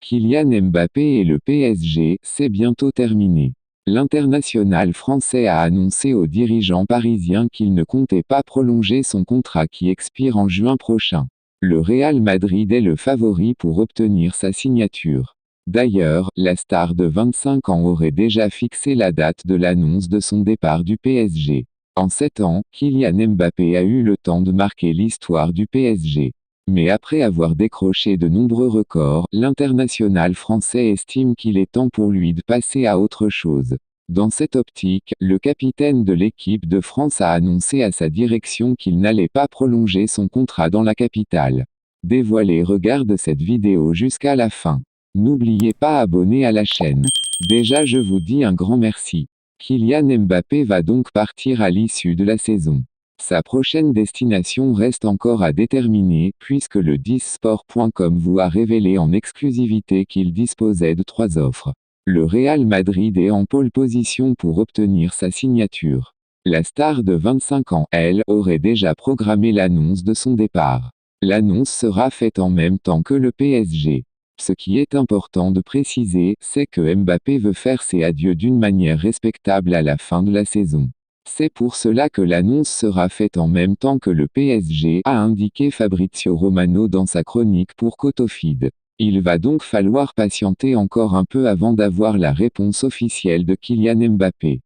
Kylian Mbappé et le PSG, c'est bientôt terminé. L'international français a annoncé aux dirigeants parisiens qu'il ne comptait pas prolonger son contrat qui expire en juin prochain. Le Real Madrid est le favori pour obtenir sa signature. D'ailleurs, la star de 25 ans aurait déjà fixé la date de l'annonce de son départ du PSG. En 7 ans, Kylian Mbappé a eu le temps de marquer l'histoire du PSG. Mais après avoir décroché de nombreux records, l'international français estime qu'il est temps pour lui de passer à autre chose. Dans cette optique, le capitaine de l'équipe de France a annoncé à sa direction qu'il n'allait pas prolonger son contrat dans la capitale. Dévoilé, regarde cette vidéo jusqu'à la fin. N'oubliez pas abonner à la chaîne. Déjà je vous dis un grand merci. Kylian Mbappé va donc partir à l'issue de la saison. Sa prochaine destination reste encore à déterminer, puisque le 10sport.com vous a révélé en exclusivité qu'il disposait de 3 offres. Le Real Madrid est en pole position pour obtenir sa signature. La star de 25 ans, elle, aurait déjà programmé l'annonce de son départ. L'annonce sera faite en même temps que le PSG. Ce qui est important de préciser, c'est que Mbappé veut faire ses adieux d'une manière respectable à la fin de la saison. C'est pour cela que l'annonce sera faite en même temps que le PSG, a indiqué Fabrizio Romano dans sa chronique pour Cotofid. Il va donc falloir patienter encore un peu avant d'avoir la réponse officielle de Kylian Mbappé.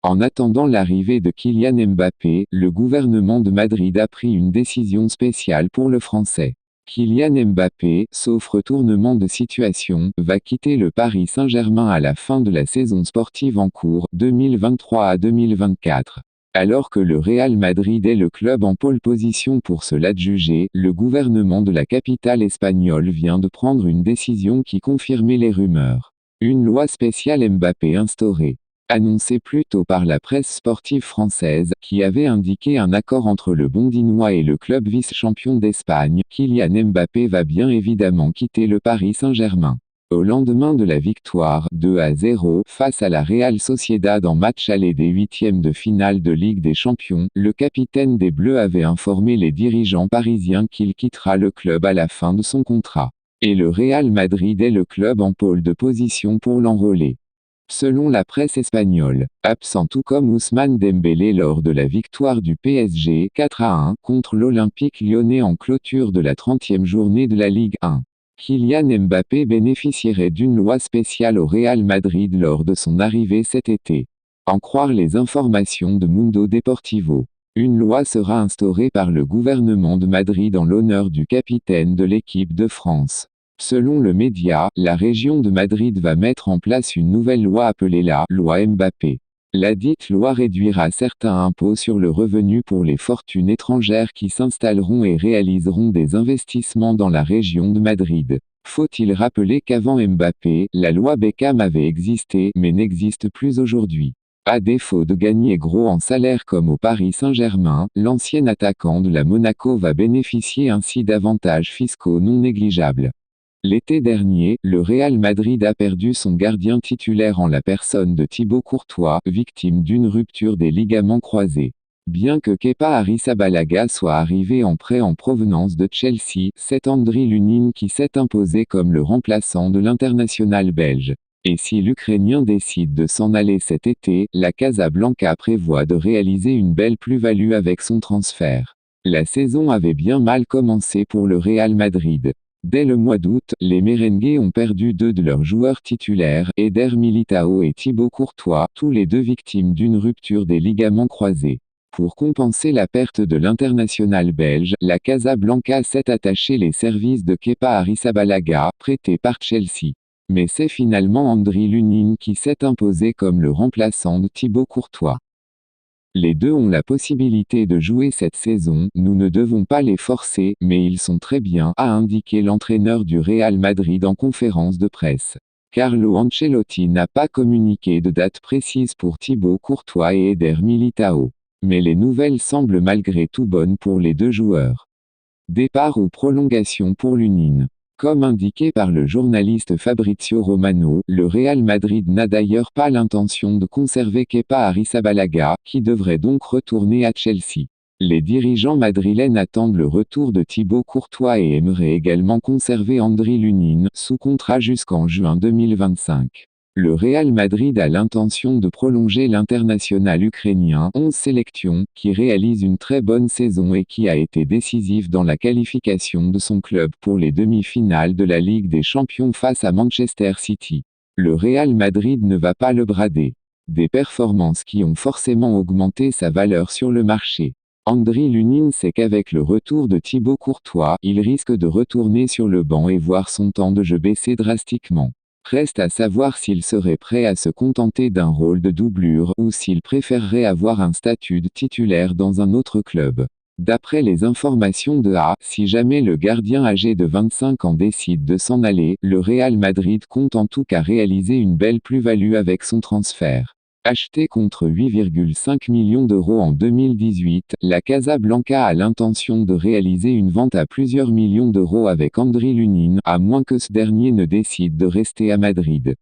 En attendant l'arrivée de Kylian Mbappé, le gouvernement de Madrid a pris une décision spéciale pour le Français. Kylian Mbappé, sauf retournement de situation, va quitter le Paris Saint-Germain à la fin de la saison sportive en cours, 2023 à 2024. Alors que le Real Madrid est le club en pole position pour se l'adjuger, le gouvernement de la capitale espagnole vient de prendre une décision qui confirmait les rumeurs. Une loi spéciale Mbappé instaurée. Annoncé plus tôt par la presse sportive française, qui avait indiqué un accord entre le Bondinois et le club vice-champion d'Espagne, Kylian Mbappé va bien évidemment quitter le Paris Saint-Germain. Au lendemain de la victoire, 2-0, face à la Real Sociedad en match aller des huitièmes de finale de Ligue des Champions, le capitaine des Bleus avait informé les dirigeants parisiens qu'il quittera le club à la fin de son contrat. Et le Real Madrid est le club en pole de position pour l'enrôler. Selon la presse espagnole, absent tout comme Ousmane Dembélé lors de la victoire du PSG 4-1 contre l'Olympique lyonnais en clôture de la 30e journée de la Ligue 1. Kylian Mbappé bénéficierait d'une loi spéciale au Real Madrid lors de son arrivée cet été. En croire les informations de Mundo Deportivo, une loi sera instaurée par le gouvernement de Madrid en l'honneur du capitaine de l'équipe de France. Selon le média, la région de Madrid va mettre en place une nouvelle loi appelée la loi Mbappé. La dite loi réduira certains impôts sur le revenu pour les fortunes étrangères qui s'installeront et réaliseront des investissements dans la région de Madrid. Faut-il rappeler qu'avant Mbappé, la loi Beckham avait existé mais n'existe plus aujourd'hui. À défaut de gagner gros en salaire comme au Paris Saint-Germain, l'ancien attaquant de la Monaco va bénéficier ainsi d'avantages fiscaux non négligeables. L'été dernier, le Real Madrid a perdu son gardien titulaire en la personne de Thibaut Courtois, victime d'une rupture des ligaments croisés. Bien que Kepa Arrizabalaga soit arrivé en prêt en provenance de Chelsea, c'est Andriy Lunin qui s'est imposé comme le remplaçant de l'international belge. Et si l'Ukrainien décide de s'en aller cet été, la Casablanca prévoit de réaliser une belle plus-value avec son transfert. La saison avait bien mal commencé pour le Real Madrid. Dès le mois d'août, les Merengues ont perdu 2 de leurs joueurs titulaires, Eder Militao et Thibaut Courtois, tous les deux victimes d'une rupture des ligaments croisés. Pour compenser la perte de l'international belge, la Casablanca s'est attaché les services de Kepa Arrizabalaga, prêté par Chelsea. Mais c'est finalement Andriy Lunin qui s'est imposé comme le remplaçant de Thibaut Courtois. Les deux ont la possibilité de jouer cette saison, nous ne devons pas les forcer, mais ils sont très bien, a indiqué l'entraîneur du Real Madrid en conférence de presse. Carlo Ancelotti n'a pas communiqué de date précise pour Thibaut Courtois et Eder Militao. Mais les nouvelles semblent malgré tout bonnes pour les deux joueurs. Départ ou prolongation pour Lunin. Comme indiqué par le journaliste Fabrizio Romano, le Real Madrid n'a d'ailleurs pas l'intention de conserver Kepa Arrizabalaga, qui devrait donc retourner à Chelsea. Les dirigeants madrilènes attendent le retour de Thibaut Courtois et aimeraient également conserver Andriy Lunin, sous contrat jusqu'en juin 2025. Le Real Madrid a l'intention de prolonger l'international ukrainien 11 sélections, qui réalise une très bonne saison et qui a été décisif dans la qualification de son club pour les demi-finales de la Ligue des Champions face à Manchester City. Le Real Madrid ne va pas le brader. Des performances qui ont forcément augmenté sa valeur sur le marché. Andriy Lunin sait qu'avec le retour de Thibaut Courtois, il risque de retourner sur le banc et voir son temps de jeu baisser drastiquement. Reste à savoir s'il serait prêt à se contenter d'un rôle de doublure ou s'il préférerait avoir un statut de titulaire dans un autre club. D'après les informations de si jamais le gardien âgé de 25 ans décide de s'en aller, le Real Madrid compte en tout cas réaliser une belle plus-value avec son transfert. Acheté contre 8,5 millions d'euros en 2018, la Casablanca a l'intention de réaliser une vente à plusieurs millions d'euros avec Andriy Lunin, à moins que ce dernier ne décide de rester à Madrid.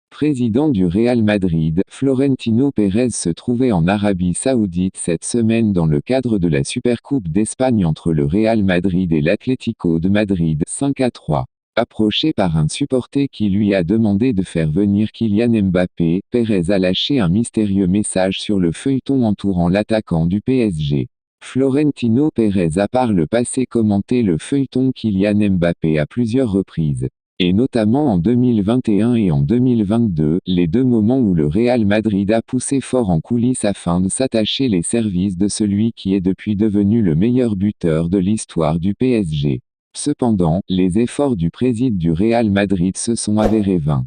Président du Real Madrid, Florentino Pérez se trouvait en Arabie Saoudite cette semaine dans le cadre de la Supercoupe d'Espagne entre le Real Madrid et l'Atlético de Madrid, 5-3. Approché par un supporter qui lui a demandé de faire venir Kylian Mbappé, Pérez a lâché un mystérieux message sur le feuilleton entourant l'attaquant du PSG. Florentino Pérez a par le passé commenté le feuilleton Kylian Mbappé à plusieurs reprises. Et notamment en 2021 et en 2022, les deux moments où le Real Madrid a poussé fort en coulisses afin de s'attacher les services de celui qui est depuis devenu le meilleur buteur de l'histoire du PSG. Cependant, les efforts du président du Real Madrid se sont avérés vains.